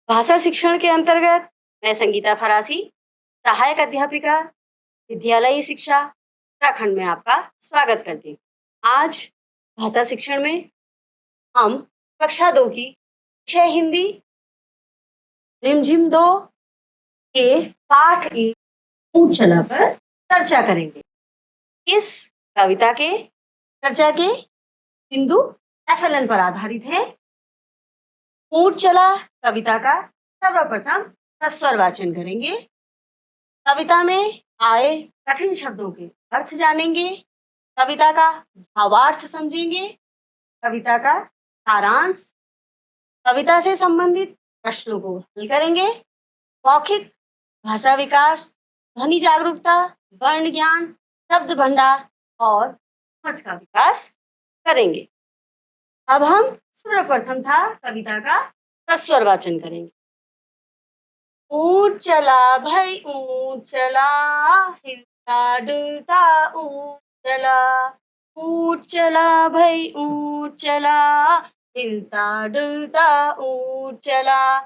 भाषा शिक्षण के अंतर्गत मैं संगीता फरासी, सहायक अध्यापिका, विद्यालयी शिक्षा, उत्तराखंड में आपका स्वागत करती हूँ। आज भाषा शिक्षण में हम कक्षा 2 की विषय हिंदी रिमझिम 2 के पाठ 1 ऊँट चला पर चर्चा करेंगे। इस कविता के चर्चा के बिंदु एफएलएन पर आधारित है। ऊँट चला कविता का सर्वप्रथम सस्वर वाचन करेंगे। कविता में आए कठिन शब्दों के अर्थ जानेंगे, कविता का भावार्थ समझेंगे, कविता का सारांश, कविता से संबंधित प्रश्नों को हल करेंगे, मौखिक भाषा विकास, ध्वनि जागरूकता, वर्ण ज्ञान, शब्द भंडार और समझ का विकास करेंगे। अब हम सर्वप्रथम था कविता का सस्वर वाचन करेंगे। ऊँट चला भाई ऊँट चला, हिलता डुलता ऊँट चला। ऊँट चला भाई ऊँट चला, हिलता डुलता ऊँट चला।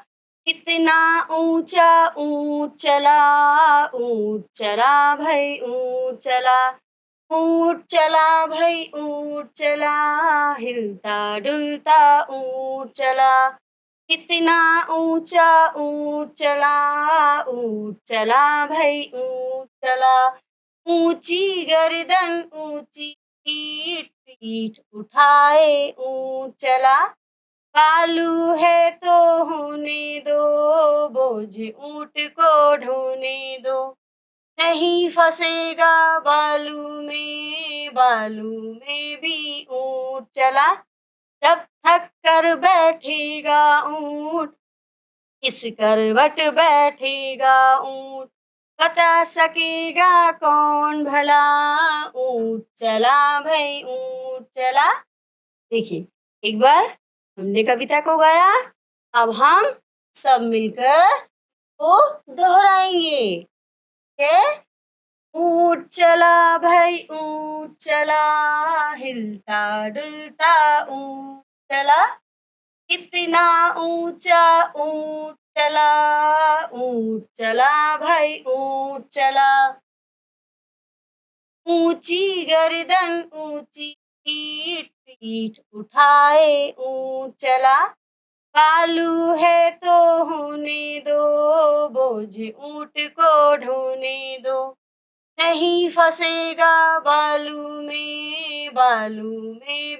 कितना ऊंचा ऊँट चला, ऊँट चला भाई ऊँट चला। ऊँट चला भाई ऊँट चला, हिलता डुलता ऊँट चला। कितना ऊंचा ऊँट चला, ऊँट चला भाई ऊँट चला। ऊंची गर्दन ऊंची पीठ, पीठ उठाए ऊँट चला। बालू है तो होने दो, बोझ ऊँट को ढोने दो। नहीं फंसेगा बालू में भी ऊँट चला। जब थक कर बैठेगा ऊँट, इस करवट बैठेगा ऊँट। बता सकेगा कौन भला, ऊँट चला भाई ऊँट चला। देखिए, एक बार हमने कविता को गाया, अब हम सब मिलकर वो दोहराएंगे। ऊँट चला भाई ऊँट चला, हिलता डुलता ऊँट चला। कितना ऊंचा ऊँट चला, ऊँट चला भाई ऊँट चला। ऊंची गर्दन ऊंची पीठ, पीठ उठाए ऊँट चला। बालू है तो होने दो, बोझ ऊँट को ढोने दो। नहीं फंसेगा बालू में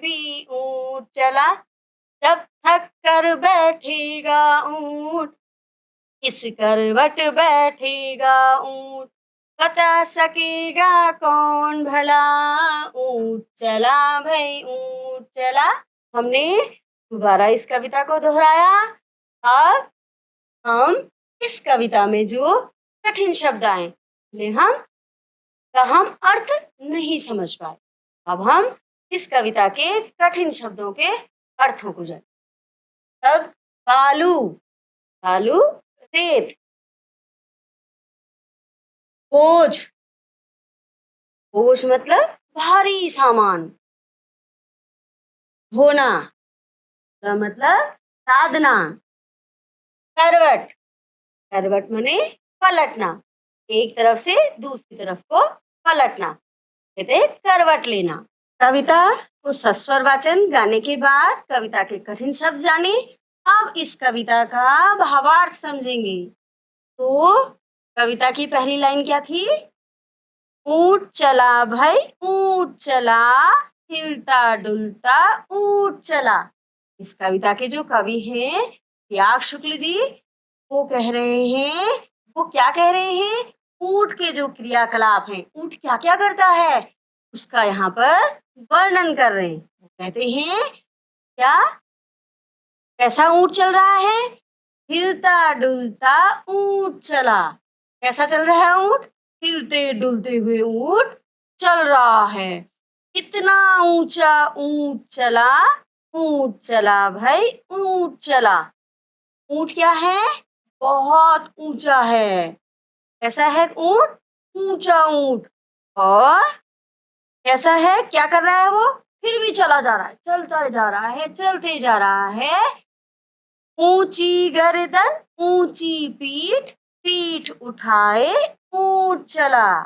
भी ऊँट चला। जब थक कर बैठेगा ऊँट, इस करवट बैठेगा ऊँट। बता सकेगा कौन भला, ऊँट चला भाई ऊँट चला। हमने दोबारा इस कविता को दोहराया। अब हम इस कविता में जो कठिन शब्द आए हम अर्थ नहीं समझ पाए। अब हम इस कविता के कठिन शब्दों के अर्थों को जाने। अब बालू, बालू रेत। बोझ, बोझ मतलब भारी सामान। ढोना का मतलब साधना। करवट, करवट माने पलटना, एक तरफ से दूसरी तरफ को पलटना, कहते करवट लेना। कविता को सस्वर वाचन गाने के बाद कविता के कठिन शब्द जाने। अब इस कविता का भावार्थ समझेंगे। तो कविता की पहली लाइन क्या थी? ऊँट चला भाई ऊँट चला, हिलता डुलता ऊँट चला। इस कविता के जो कवि हैं त्याग शुक्ल जी, वो क्या कह रहे हैं? ऊँट के जो क्रियाकलाप हैं, ऊँट क्या क्या करता है, उसका यहाँ पर वर्णन कर रहे हैं। कहते हैं क्या, कैसा ऊँट चल रहा है? हिलता डुलता ऊँट चला। कैसा चल रहा है ऊँट? हिलते डुलते हुए ऊँट चल रहा है। कितना ऊंचा ऊँट चला, ऊँट चला भाई ऊँट चला। ऊँट क्या है? बहुत ऊंचा है। कैसा है ऊँट? ऊंचा ऊँट। और कैसा है, क्या कर रहा है वो? फिर भी चला जा रहा है, चलता जा रहा है, चलते जा रहा है। ऊंची गर्दन ऊंची पीठ, पीठ उठाए ऊंट चला।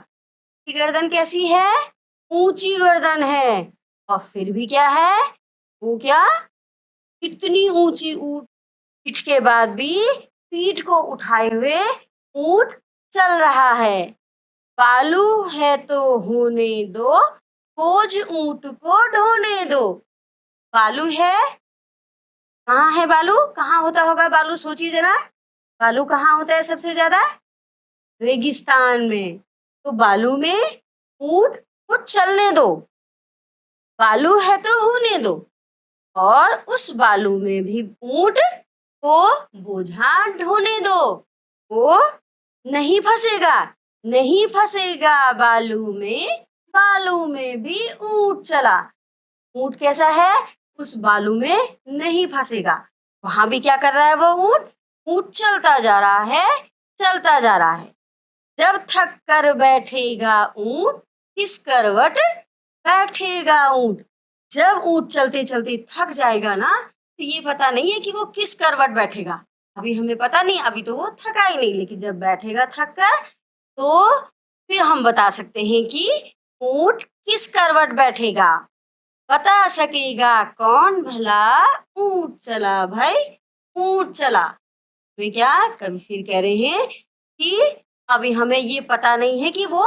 की गर्दन कैसी है? ऊंची गर्दन है। और फिर भी क्या है? वो क्या? इतनी ऊंची ऊंट पीठ के बाद भी पीठ को उठाए हुए ऊंट चल रहा है। बालू है तो होने दो, बोझ ऊंट को ढोने दो। बालू है, कहाँ है बालू? कहाँ होता होगा बालू? सोचिए जरा, बालू कहाँ होता है सबसे ज्यादा? रेगिस्तान में। तो बालू में ऊंट को चलने दो, बालू है तो होने दो, और उस बालू में भी ऊंट को बोझा ढोने दो। वो नहीं फंसेगा, नहीं फंसेगा बालू में, बालू में भी ऊंट चला। ऊंट कैसा है? उस बालू में नहीं फंसेगा। वहां भी क्या कर रहा है वो ऊंट? ऊंट चलता जा रहा है, चलता जा रहा है। जब थक कर बैठेगा ऊंट, किस करवट बैठेगा ऊंट। जब ऊंट चलते चलते थक जाएगा ना, तो ये पता नहीं है कि वो किस करवट बैठेगा। अभी हमें पता नहीं, अभी तो वो थका ही नहीं, लेकिन जब बैठेगा थक कर, तो फिर हम बता सकते हैं कि ऊंट किस करवट बैठेगा। बता सकेगा कौन भला, ऊंट चला भाई, ऊंट चला। वे क्या कभी फिर कह रहे हैं कि अभी हमें ये पता नहीं है कि वो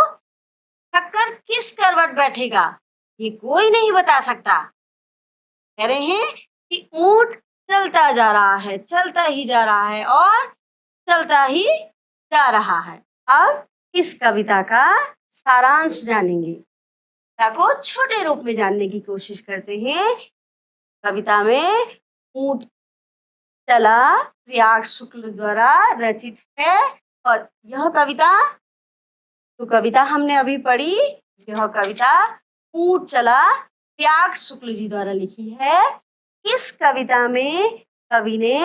थककर किस करवट बैठेगा, ये कोई नहीं बता सकता। कह रहे हैं कि ऊंट चलता जा रहा है, चलता ही जा रहा है और चलता ही जा रहा है। अब इस कविता का सारांश जानेंगे। कविता को छोटे रूप में जानने की कोशिश करते हैं। कविता में ऊंट चला प्रयाग शुक्ल द्वारा रचित है, और यह कविता हमने अभी पढ़ी, यह कविता ऊंट चला प्रयाग शुक्ल जी द्वारा लिखी है। इस कविता में कवि ने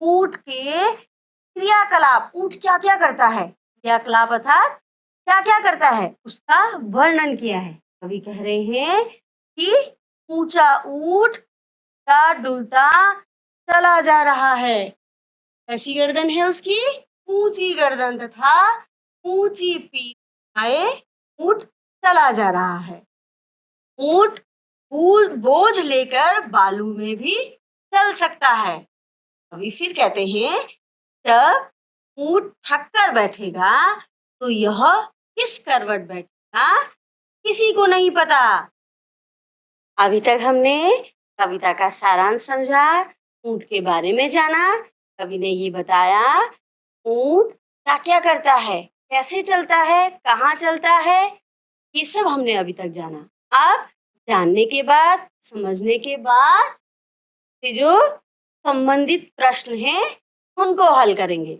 ऊंट के क्रियाकलाप, ऊंट क्या क्या करता है, क्रियाकलाप अर्थात क्या क्या करता है, उसका वर्णन किया है। कवि कह रहे हैं कि ऊंचा ऊंट का डुलता चला जा रहा है। कैसी गर्दन है उसकी? ऊंची गर्दन तथा ऊंची पीठ आए ऊंट चला जा रहा है। ऊंट बोझ लेकर बालू में भी चल सकता है। अभी फिर कहते हैं, जब ऊंट थक कर बैठेगा तो यह किस करवट बैठेगा, किसी को नहीं पता। अभी तक हमने कविता का सारांश समझा, ऊंट के बारे में जाना। कवि ने ये बताया ऊंट क्या क्या करता है, कैसे चलता है, कहाँ चलता है, ये सब हमने अभी तक जाना। अब जानने के बाद, समझने के बाद जो संबंधित प्रश्न हैं उनको हल करेंगे।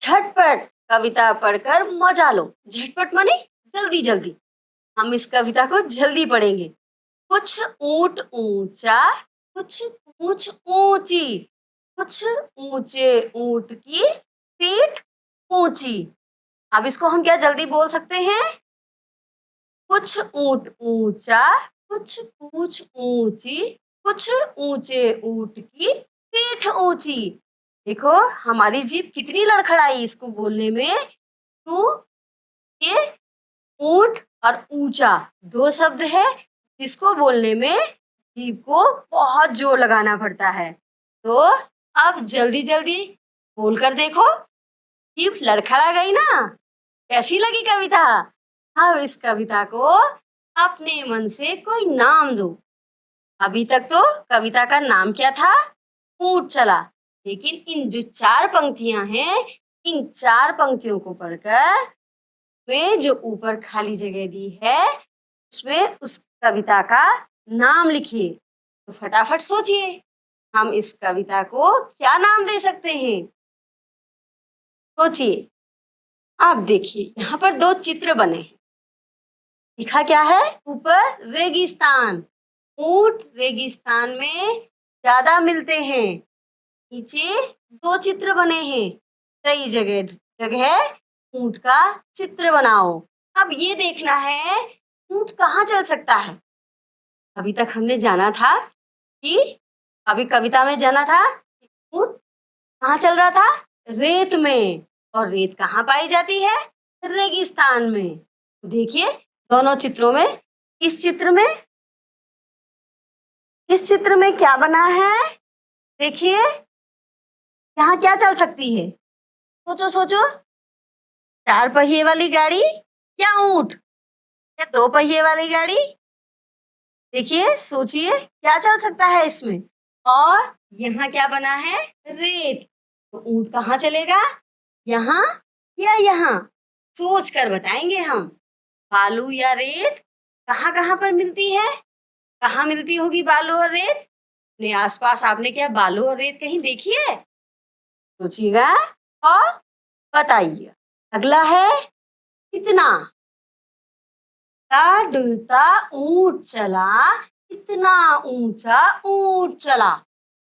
झटपट कविता पढ़कर मजा लो। झटपट माने जल्दी जल्दी, हम इस कविता को जल्दी पढ़ेंगे। कुछ ऊंट ऊंचा, कुछ पूंछ ऊंची, कुछ ऊंचे ऊंट की पीठ ऊंची। अब इसको हम क्या जल्दी बोल सकते हैं? कुछ ऊंट ऊंचा, कुछ पूंछ ऊंची, कुछ ऊंचे ऊंट की पीठ ऊंची। देखो हमारी जीभ कितनी लड़खड़ाई इसको बोलने में। क्यों? ये ऊंट और ऊंचा दो शब्द है, इसको बोलने में जीभ को बहुत जोर लगाना पड़ता है। तो अब जल्दी जल्दी बोलकर देखो, जीभ लड़खड़ा गई ना? कैसी लगी कविता? अब इस कविता को अपने मन से कोई नाम दो। अभी तक तो कविता का नाम क्या था? ऊंट चला। लेकिन इन जो 4 पंक्तियां हैं, इन 4 पंक्तियों को पढ़कर में जो ऊपर खाली जगह दी है, उसमें उस कविता का नाम लिखिए। तो फटाफट सोचिए, हम इस कविता को क्या नाम दे सकते हैं? सोचिए। आप देखिए यहाँ पर 2 चित्र बने हैं। लिखा क्या है? ऊपर रेगिस्तान, ऊंट रेगिस्तान में ज्यादा मिलते हैं। नीचे 2 चित्र बने हैं, कई जगह ऊंट का चित्र बनाओ। अब ये देखना है ऊंट कहाँ चल सकता है। अभी तक हमने जाना था कि अभी कविता में जाना था ऊंट कहाँ चल रहा था? रेत में। और रेत कहाँ पाई जाती है? रेगिस्तान में। तो देखिए दोनों चित्रों में, इस चित्र में क्या बना है? देखिए यहाँ क्या चल सकती है? सोचो सोचो। 4 पहिए वाली गाड़ी या ऊंट या 2 पहिए वाली गाड़ी? देखिए सोचिए क्या चल सकता है इसमें। और यहाँ क्या बना है? रेत। तो ऊंट कहाँ चलेगा? यहाँ या यहाँ? सोच कर बताएंगे हम। बालू या रेत कहाँ कहाँ पर मिलती है? कहाँ मिलती होगी बालू और रेत? अपने आसपास आपने क्या बालू और रेत कहीं देखी है? सोचिएगा और बताइए। अगला है कितना। डुलता ऊंट चला, इतना ऊंचा ऊंट चला।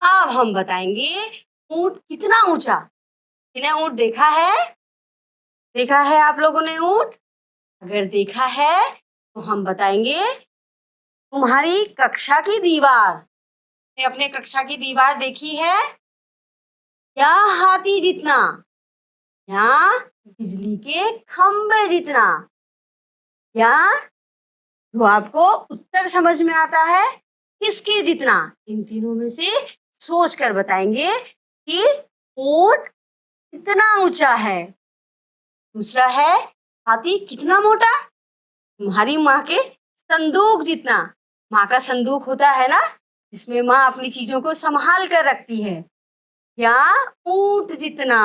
अब हम बताएंगे ऊंट कितना ऊंचा। किने ऊंट देखा है? देखा है आप लोगों ने ऊंट? अगर देखा है तो हम बताएंगे तुम्हारी कक्षा की दीवार ने अपने कक्षा की दीवार देखी है? या हाथी जितना या बिजली के खंबे जितना? या जो आपको उत्तर समझ में आता है किसके जितना? इन तीनों में से सोच कर बताएंगे कि ऊंट कितना ऊंचा है। दूसरा है हाथी कितना मोटा? तुम्हारी माँ के संदूक जितना। माँ का संदूक होता है ना, जिसमें माँ अपनी चीजों को संभाल कर रखती है। या ऊंट जितना।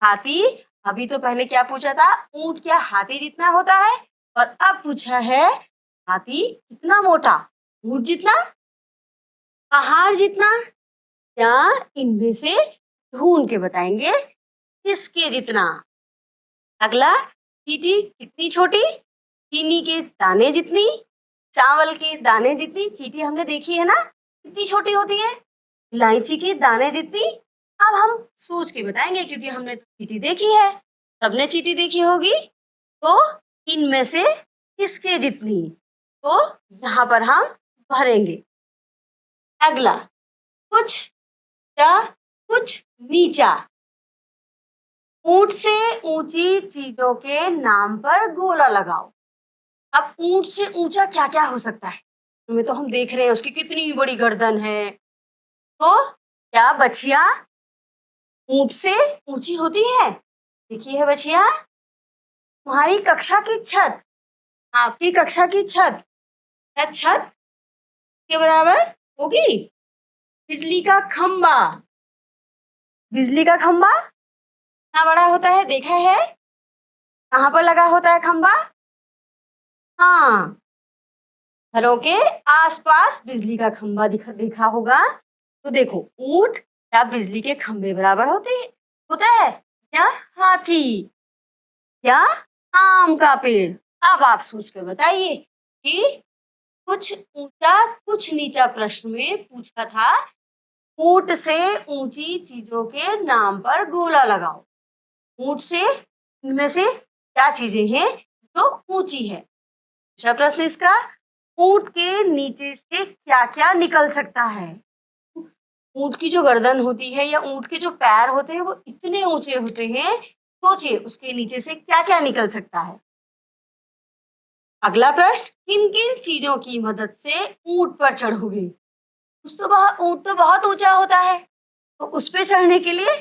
हाथी, अभी तो पहले क्या पूछा था? ऊंट क्या हाथी जितना होता है? और अब पूछा है हाथी कितना मोटा? ऊंट जितना? पहाड़ जितना? या इनमें से ढूंढ के बताएंगे किसके जितना? अगला, चींटी कितनी छोटी? चीनी के दाने जितनी, चावल के दाने जितनी चींटी हमने देखी है ना, कितनी छोटी होती है? इलायची के दाने जितनी। अब हम सोच के बताएंगे क्योंकि हमने तो चींटी देखी है, सबने चींटी देखी होगी। तो इनमें से किसके जितनी? तो यहाँ पर हम भरेंगे। अगला, कुछ या कुछ नीचा। ऊंट से ऊंची चीजों के नाम पर गोला लगाओ। अब ऊंट से ऊंचा क्या क्या हो सकता है? में तो हम देख रहे हैं उसकी कितनी बड़ी गर्दन है। तो क्या बछिया ऊंट से ऊंची होती है? देखिए है बछिया। तुम्हारी कक्षा की छत, आपकी कक्षा की छत, क्या छत के बराबर होगी? बिजली का खंबा, बिजली का खंबा कितना बड़ा होता है देखा है? कहाँ पर लगा होता है खंबा? हाँ, घरों के आसपास बिजली का खंबा देखा होगा। तो देखो ऊंट क्या बिजली के खंबे बराबर होता है? या हाथी या आम का पेड़? अब आप सोच कर बताइए कि कुछ ऊंचा कुछ नीचा प्रश्न में पूछा था ऊंट से ऊंची चीजों के नाम पर गोला लगाओ। ऊंट से इनमें से क्या चीजें हैं जो ऊंची है? दूसरा प्रश्न इसका, ऊंट के नीचे से क्या क्या निकल सकता है? ऊंट की जो गर्दन होती है या ऊंट के जो पैर होते हैं वो इतने ऊंचे होते हैं, सोचिए उसके नीचे से क्या क्या निकल सकता है। अगला प्रश्न, किन किन चीजों की मदद से ऊंट पर चढ़ोगे? ऊंट तो बहुत ऊंचा होता है, तो उस पे चढ़ने के लिए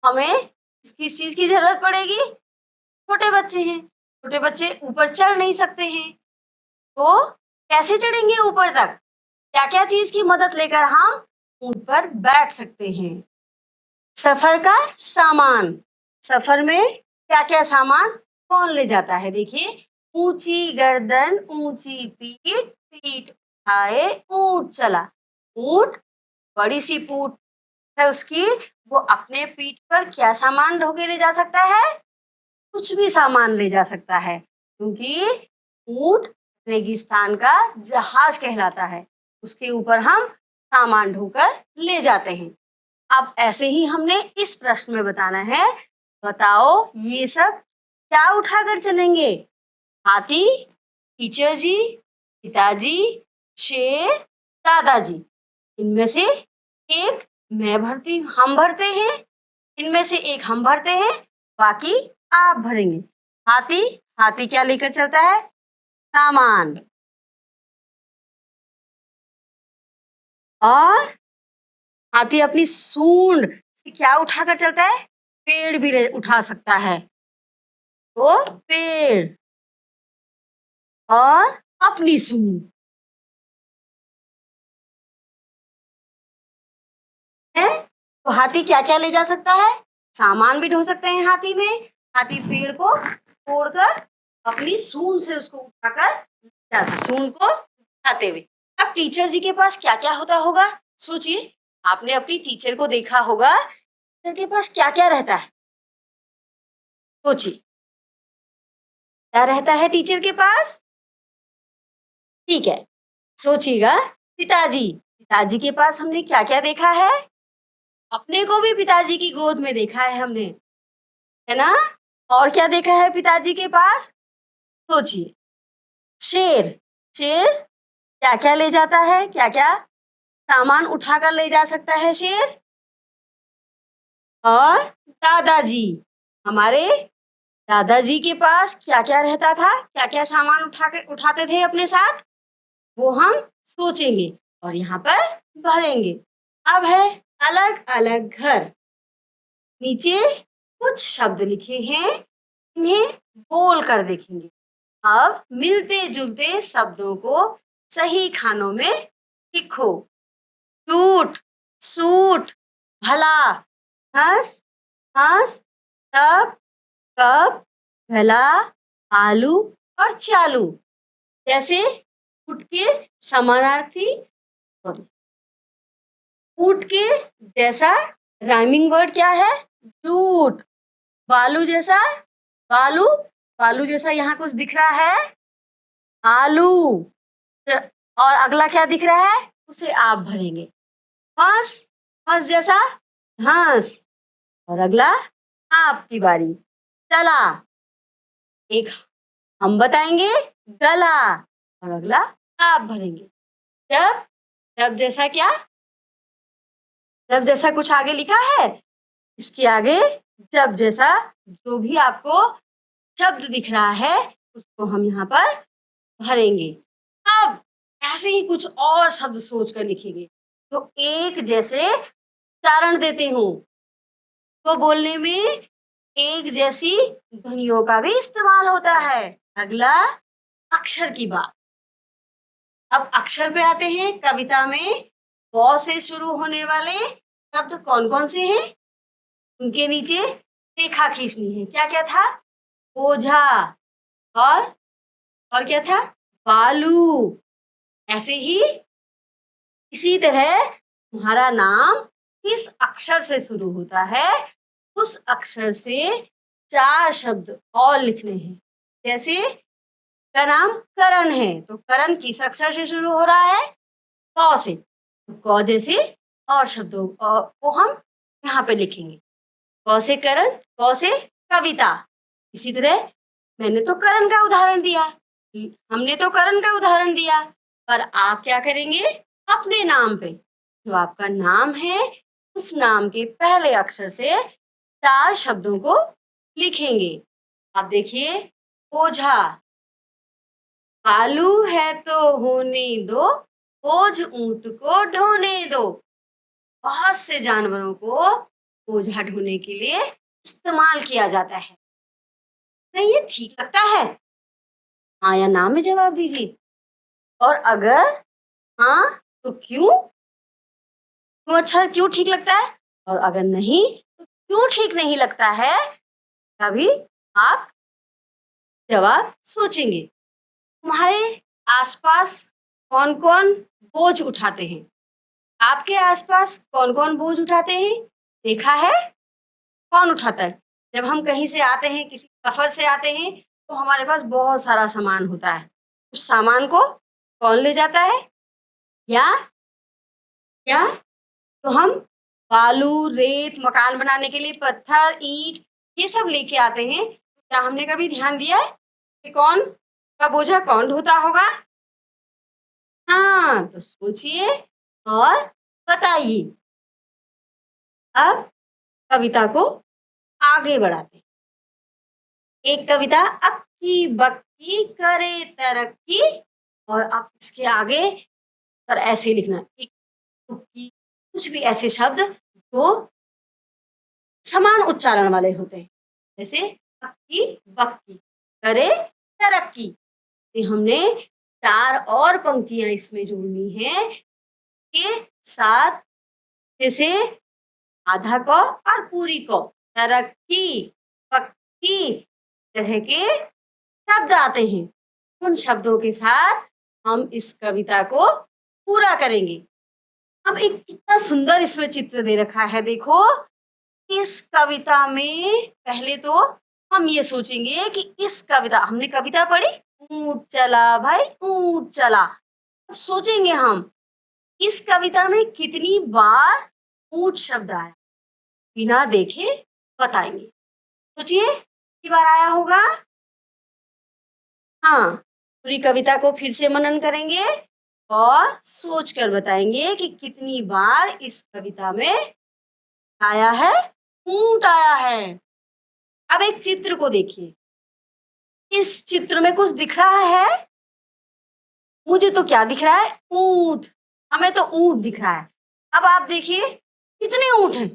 हमें किस चीज की जरूरत पड़ेगी? छोटे बच्चे हैं, छोटे बच्चे ऊपर चढ़ नहीं सकते हैं, तो कैसे चढ़ेंगे ऊपर तक? क्या क्या चीज की मदद लेकर हम ऊंट पर बैठ सकते हैं? सफर का सामान, सफर में क्या क्या सामान कौन ले जाता है? देखिए, ऊंची गर्दन ऊंची पीठ, पीठ उठाए ऊंट चला। ऊंट बड़ी सी पूंछ है उसकी, वो अपने पीठ पर क्या सामान ढोके ले जा सकता है? कुछ भी सामान ले जा सकता है, क्योंकि ऊंट रेगिस्तान का जहाज कहलाता है। उसके ऊपर हम सामान ढोकर ले जाते हैं। अब ऐसे ही हमने इस प्रश्न में बताना है, बताओ ये सब क्या उठाकर चलेंगे? हाथी, टीचर जी, पिताजी, शेर, दादाजी। इनमें से एक हम भरते हैं इनमें से एक हम भरते हैं, बाकी आप भरेंगे। हाथी, हाथी क्या लेकर चलता है? सामान। और हाथी अपनी सूंड से क्या उठाकर चलता है? पेड़ भी उठा सकता है। तो पेड़ और अपनी सूंड है। तो हाथी क्या क्या ले जा सकता है? सामान भी ढो सकते हैं हाथी में। हाथी पेड़ को तोड़कर अपनी सूंड से उसको उठाकर जा सकता, सूंड को उठाते हुए। अब टीचर जी के पास क्या क्या होता होगा? सोचिए, आपने अपनी टीचर को देखा होगा, टीचर के पास क्या क्या रहता है? सोचिए, क्या रहता है टीचर के पास? ठीक है, सोचिएगा। पिताजी, पिताजी के पास हमने क्या क्या देखा है? अपने को भी पिताजी की गोद में देखा है हमने, है ना? और क्या देखा है पिताजी के पास? सोचिए। शेर, शेर क्या क्या ले जाता है? क्या क्या सामान उठाकर ले जा सकता है शेर? और दादाजी, हमारे दादाजी के पास क्या क्या रहता था? क्या क्या सामान उठाते थे अपने साथ? वो हम सोचेंगे और यहाँ पर भरेंगे। अब है अलग अलग घर। नीचे कुछ शब्द लिखे हैं, इन्हें बोल कर देखेंगे। अब मिलते जुलते शब्दों को सही खानों में लिखो। टूट, सूट, भला, हंस, हंस, तब, कब, भला, आलू और चालू। जैसे फुट के समानार्थी, सॉरी, फूट के जैसा राइमिंग वर्ड क्या है? टूट। बालू जैसा, बालू, बालू जैसा यहाँ कुछ दिख रहा है? आलू। और अगला क्या दिख रहा है? उसे आप भरेंगे। हंस, हंस जैसा हंस। और अगला आपकी बारी। चला, एक हम बताएंगे, गला। और अगला आप भरेंगे। जब, जब जैसा क्या? जब जैसा कुछ आगे लिखा है, इसके आगे जब जैसा जो भी आपको शब्द दिख रहा है उसको हम यहाँ पर भरेंगे। अब ऐसे ही कुछ और शब्द सोचकर लिखेंगे तो एक जैसे उच्चारण देते हो, तो बोलने में एक जैसी ध्वनियों का भी इस्तेमाल होता है। अगला अक्षर की बात। अब अक्षर पे आते हैं। कविता में ब से शुरू होने वाले शब्द कौन कौन से हैं? उनके नीचे रेखा खींचनी है। क्या क्या था? ओझा, और क्या था? बालू। ऐसे ही इसी तरह तुम्हारा नाम किस अक्षर से शुरू होता है, उस अक्षर से 4 शब्द और लिखने हैं। जैसे का नाम करण है, तो करण किस अक्षर से शुरू हो रहा है? क से। तो क जैसे और शब्दों को हम यहाँ पे लिखेंगे। क से करण, क से कविता। इसी तरह मैंने तो करण का उदाहरण दिया, हमने तो करण का उदाहरण दिया, पर आप क्या करेंगे? अपने नाम पे जो आपका नाम है उस नाम के पहले अक्षर से 4 शब्दों को लिखेंगे। आप देखिए, ओझा, आलू है तो होने दो, बोझ ऊंट को ढोने दो। बहुत से जानवरों को बोझा ढोने के लिए इस्तेमाल किया जाता है। नहीं, ये ठीक लगता है? हाँ या ना में जवाब दीजिए। और अगर हाँ तो क्यों? क्यों अच्छा, क्यों ठीक लगता है? और अगर नहीं तो क्यों ठीक नहीं लगता है? तभी आप जवाब सोचेंगे। तुम्हारे आसपास कौन कौन बोझ उठाते हैं? आपके आसपास कौन कौन बोझ उठाते हैं? देखा है? कौन उठाता है? जब हम कहीं से आते हैं, किसी सफर से आते हैं, तो हमारे पास बहुत सारा सामान होता है। उस सामान को कौन ले जाता है? या तो हम बालू, रेत, मकान बनाने के लिए पत्थर, ईंट, ये सब लेके आते हैं। क्या हमने कभी ध्यान दिया है कि कौन का बोझा कौन ढोता होगा? हाँ, तो सोचिए और बताइए। अब कविता को आगे बढ़ाते हैं। एक कविता अक्की बक्की करे तरक्की, और अब इसके आगे पर ऐसे लिखना इक्की दुक्की, कुछ भी ऐसे शब्द जो समान उच्चारण वाले होते हैं, जैसे अक्की बक्की करे तरक्की। ये हमने 4 और पंक्तियां इसमें जोड़नी है के साथ, जैसे आधा क और पूरी क, तरक्की पक्की तरह के शब्द आते हैं। उन शब्दों के साथ हम इस कविता को पूरा करेंगे। अब एक कितना सुंदर इसमें चित्र दे रखा है, देखो। इस कविता में पहले तो हम ये सोचेंगे कि इस कविता, हमने कविता पढ़ी ऊंट चला भाई ऊंट चला, अब सोचेंगे हम इस कविता में कितनी बार ऊंट शब्द आया, बिना देखे बताएंगे। सोचिए कितनी बार आया होगा। हाँ, पूरी कविता को फिर से मनन करेंगे और सोचकर बताएंगे कि कितनी बार इस कविता में आया है, ऊंट आया है। अब एक चित्र को देखिए, इस चित्र में कुछ दिख रहा है? मुझे तो क्या दिख रहा है? ऊंट। हमें तो ऊंट दिख रहा है। अब आप देखिए कितने ऊंट हैं,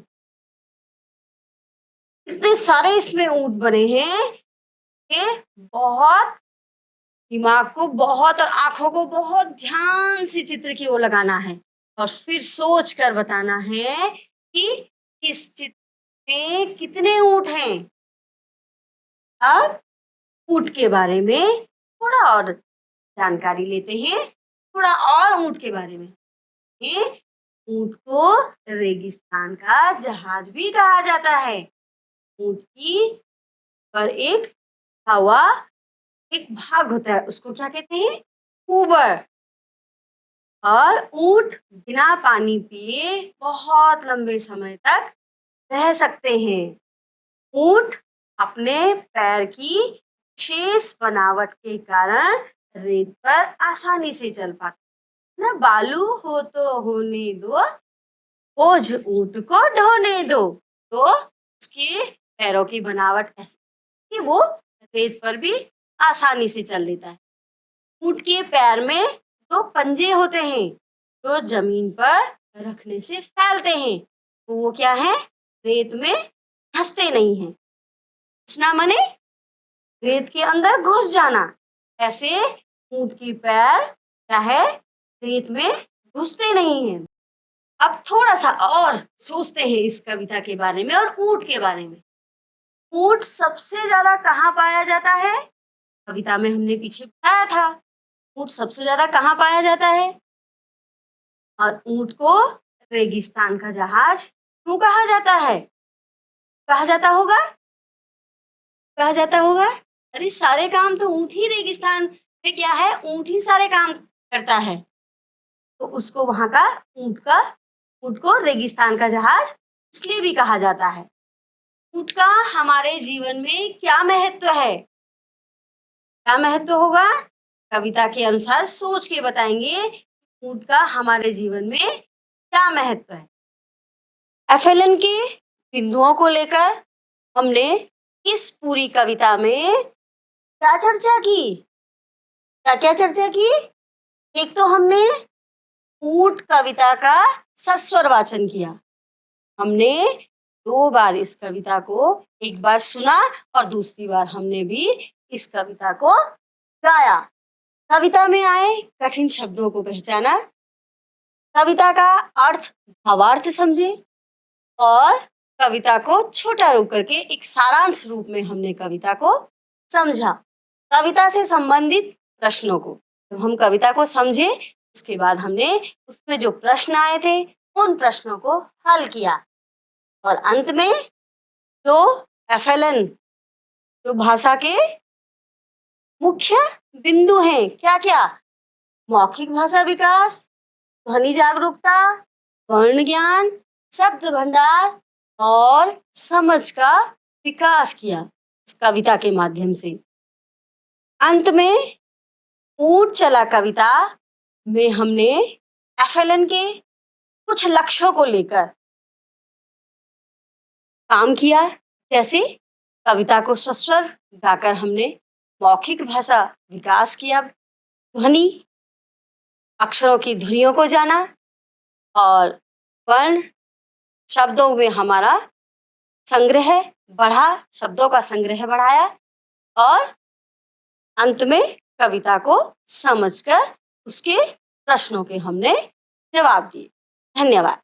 इतने सारे इसमें ऊंट बने हैं कि बहुत दिमाग को बहुत और आंखों को बहुत ध्यान से चित्र की ओर लगाना है और फिर सोच कर बताना है कि इस चित्र में कितने ऊंट हैं। अब ऊंट के बारे में थोड़ा और जानकारी लेते हैं, थोड़ा और ऊंट के बारे में। ये ऊंट को रेगिस्तान का जहाज भी कहा जाता है। ऊंट की पर एक हवा एक भाग होता है, उसको क्या कहते हैं? ऊबर। और ऊंट बिना पानी पिए बहुत लंबे समय तक रह सकते हैं। ऊंट अपने पैर की विशेष बनावट के कारण रेत पर आसानी से चल पाते ना। बालू हो तो होने दो, बोझ ऊंट को ढोने दो। तो उसके पैरों की बनावट ऐसी कि वो रेत पर भी आसानी से चल लेता है। ऊंट के पैर में 2 पंजे होते हैं जो जमीन पर रखने से फैलते हैं, तो वो क्या है? रेत में धंसते नहीं हैं। धंसना माने रेत के अंदर घुस जाना। ऐसे ऊंट की पैर क्या है? रेत में घुसते नहीं हैं। अब थोड़ा सा और सोचते हैं इस कविता के बारे में और ऊंट के बारे में। ऊंट सबसे ज्यादा कहाँ पाया जाता है? कविता में हमने पीछे बताया था, ऊंट सबसे ज्यादा कहाँ पाया जाता है? और ऊंट को रेगिस्तान का जहाज क्यों कहा जाता है? कहा जाता होगा, कहा जाता होगा। अरे सारे काम तो ऊंट ही, रेगिस्तान में क्या है? ऊंट ही सारे काम करता है, तो उसको वहां का ऊंट को रेगिस्तान का जहाज इसलिए भी कहा जाता है। ऊंट का हमारे जीवन में क्या महत्व है? क्या महत्व होगा? कविता के अनुसार सोच के बताएंगे ऊंट का हमारे जीवन में क्या महत्व है। एफएलएन के बिंदुओं को लेकर हमने इस पूरी कविता में क्या चर्चा की? क्या क्या चर्चा की? एक तो हमने ऊंट कविता का सस्वर वाचन किया। हमने 2 बार इस कविता को, एक बार सुना और दूसरी बार हमने भी इस कविता को गाया। कविता में आए कठिन शब्दों को पहचाना, कविता का अर्थ भावार्थ समझे और कविता को छोटा रूप करके एक सारांश रूप में हमने कविता को समझा। कविता से संबंधित प्रश्नों को जब हम कविता को समझे, उसके बाद हमने उसमें जो प्रश्न आए थे उन प्रश्नों को हल किया और अंत में जो एफएलएन, जो भाषा के मुख्य बिंदु हैं, क्या क्या? मौखिक भाषा विकास, ध्वनि जागरूकता, वर्ण ज्ञान, शब्द भंडार और समझ का विकास किया इस कविता के माध्यम से। अंत में ऊंट चला कविता में हमने एफएलएन के कुछ लक्ष्यों को लेकर काम किया। जैसे कविता को सस्वर गाकर हमने मौखिक भाषा विकास किया, ध्वनि अक्षरों की ध्वनियों को जाना, और वर्ण शब्दों में हमारा संग्रह बढ़ा, शब्दों का संग्रह बढ़ाया, और अंत में कविता को समझकर उसके प्रश्नों के हमने जवाब दिए। धन्यवाद।